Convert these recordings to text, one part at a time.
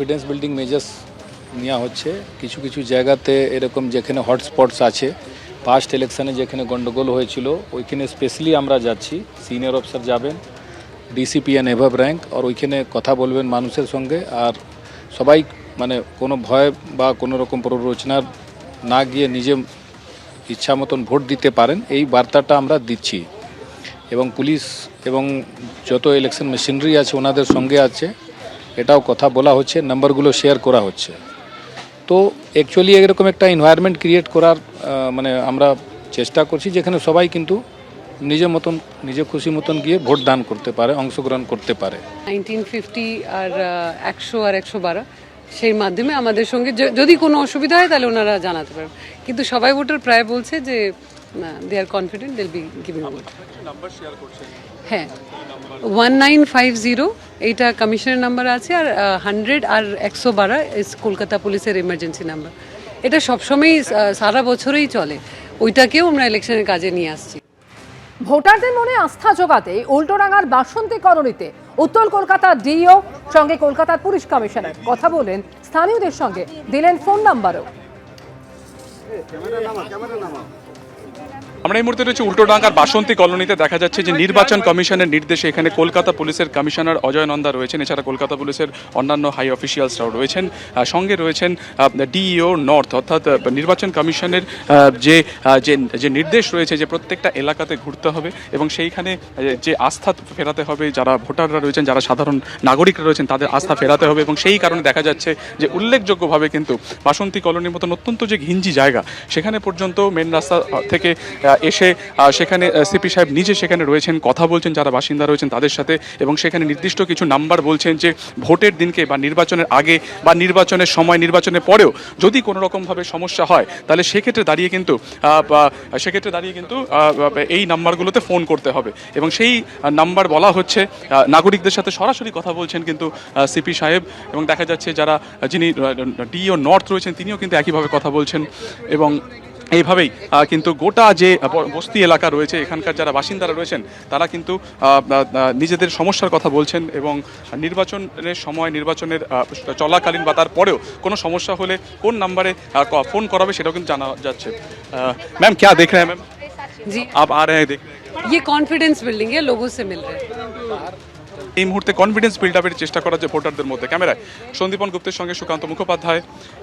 Confidence building measures নেওয়া হচ্ছে। কিছু কিছু জায়গাতে এরকম যেখানে হটস্পটস আছে, পাস্ট ইলেকশনে যেখানে গন্ডগোল হয়েছিল ওইখানে স্পেশালি আমরা যাচ্ছি, সিনিয়র অফিসার যাবেন, ডিসিপি অ্যান্ড এভাব র্যাঙ্ক, আর ওইখানে কথা বলবেন মানুষের সঙ্গে। আর সবাই মানে কোনো ভয় বা কোনো রকম প্ররোচনার না গিয়ে নিজে ইচ্ছা মতন ভোট দিতে পারেন, এই বার্তাটা আমরা দিচ্ছি। এবং পুলিশ এবং যত ইলেকশন মেশিনারি আছে ওনাদের সঙ্গে আছে, এটাও কথা বলা হচ্ছে, নাম্বারগুলো শেয়ার করা হচ্ছে। তো অ্যাকচুয়ালি এরকম একটা এনভায়রনমেন্ট ক্রিয়েট করার মানে আমরা চেষ্টা করছি যেখানে সবাই কিন্তু নিজের মতন নিজে খুশি মতন গিয়ে ভোট দান করতে পারে, অংশগ্রহণ করতে পারে। 1950 আর 100 আর 112 সেই মাধ্যমে আমাদের সঙ্গে যদি কোনো অসুবিধা হয় তাহলে ওনারা জানাতে পারেন। কিন্তু সবাই ভোটার প্রায় বলছে যে they are confident they will be giving vote. হ্যাঁ, 1950 এইটা কমিশনের নাম্বার আছে, আর 100 আর 112 ইস কলকাতা পুলিশের ইমার্জেন্সি নাম্বার। এটা সবসময়ই সারা বছরেই চলে, ওইটাকেও আমরা ইলেকশনের কাজে নিয়ে আসছি। ভোটারদের মনে আস্থা জোগাতে উল্টোডাঙ্গার বাসন্তী কলোনিতে উত্তর কলকাতার ডিইও সঙ্গে কলকাতার পুলিশ কমিশনার কথা বলেন, স্থানীয়দের সঙ্গে দিলেন ফোন নাম্বারও। আমরা এই মুহূর্তে রয়েছে উল্টোডাঙ্গার বাসন্তী কলোনিতে। দেখা যাচ্ছে যে নির্বাচন কমিশনের নির্দেশে এখানে কলকাতা পুলিশের কমিশনার অজয় নন্দা রয়েছেন, এছাড়া কলকাতা পুলিশের অন্যান্য হাই অফিসিয়ালসরাও রয়েছেন, সঙ্গে রয়েছেন ডিইও নর্থ, অর্থাৎ নির্বাচন কমিশনের যে যে নির্দেশ রয়েছে যে প্রত্যেকটা এলাকাতে ঘুরতে হবে এবং সেইখানে যে আস্থা ফেরাতে হবে, যারা ভোটাররা রয়েছেন, যারা সাধারণ নাগরিকরা রয়েছেন তাদের আস্থা ফেরাতে হবে। এবং সেই কারণে দেখা যাচ্ছে যে উল্লেখযোগ্যভাবে কিন্তু বাসন্তী কলোনির মতন অত্যন্ত যে ঘিঞ্জি জায়গা, সেখানে পর্যন্ত মেন রাস্তা থেকে এসে সেখানে সিপি সাহেব নিজে সেখানে রয়েছেন, কথা বলছেন যারা বাসিন্দা রয়েছেন তাদের সাথে, এবং সেখানে নির্দিষ্ট কিছু নাম্বার বলছেন যে ভোটের দিনকে বা নির্বাচনের আগে বা নির্বাচনের সময়, নির্বাচনের পরেও যদি কোনো রকমভাবে সমস্যা হয় তাহলে সেক্ষেত্রে দাঁড়িয়ে কিন্তু এই নাম্বারগুলোতে ফোন করতে হবে। এবং সেই নাম্বার বলা হচ্ছে, নাগরিকদের সাথে সরাসরি কথা বলছেন কিন্তু সিপি সাহেব। এবং দেখা যাচ্ছে যিনি ডিইও নর্থ রয়েছেন তিনিও কিন্তু একইভাবে কথা বলছেন। এবং এইভাবেই কিন্তু গোটা যে বস্তি এলাকা রয়েছে, এখানকার যারা বাসিন্দারা রয়েছেন তারা কিন্তু নিজেদের সমস্যার কথা বলছেন। এবং নির্বাচনের সময়, নির্বাচনের চলাকালীন বা তারপরেও কোনো সমস্যা হলে কোন নাম্বারে ফোন করাবে সেটাও কিন্তু জানা যাচ্ছে। ম্যাম क्या देख रहे हैं मैम? जी आप आ रहे हैं देख ये कॉन्फिडेंस बिल्डिंग है, लोगों से मिल रहे हैं। এই মুহূর্তে কনফিডেন্স বিল্ড আপের চেষ্টা করা যে ভোটারদের মধ্যে। ক্যামেরায় সন্দীপন গুপ্তের সঙ্গে সুকান্ত মুখোপাধ্যায়,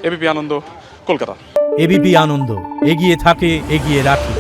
এবিপি আনন্দ, কলকাতা। এবিপি আনন্দ, এগিয়ে থাকে, এগিয়ে রাখে।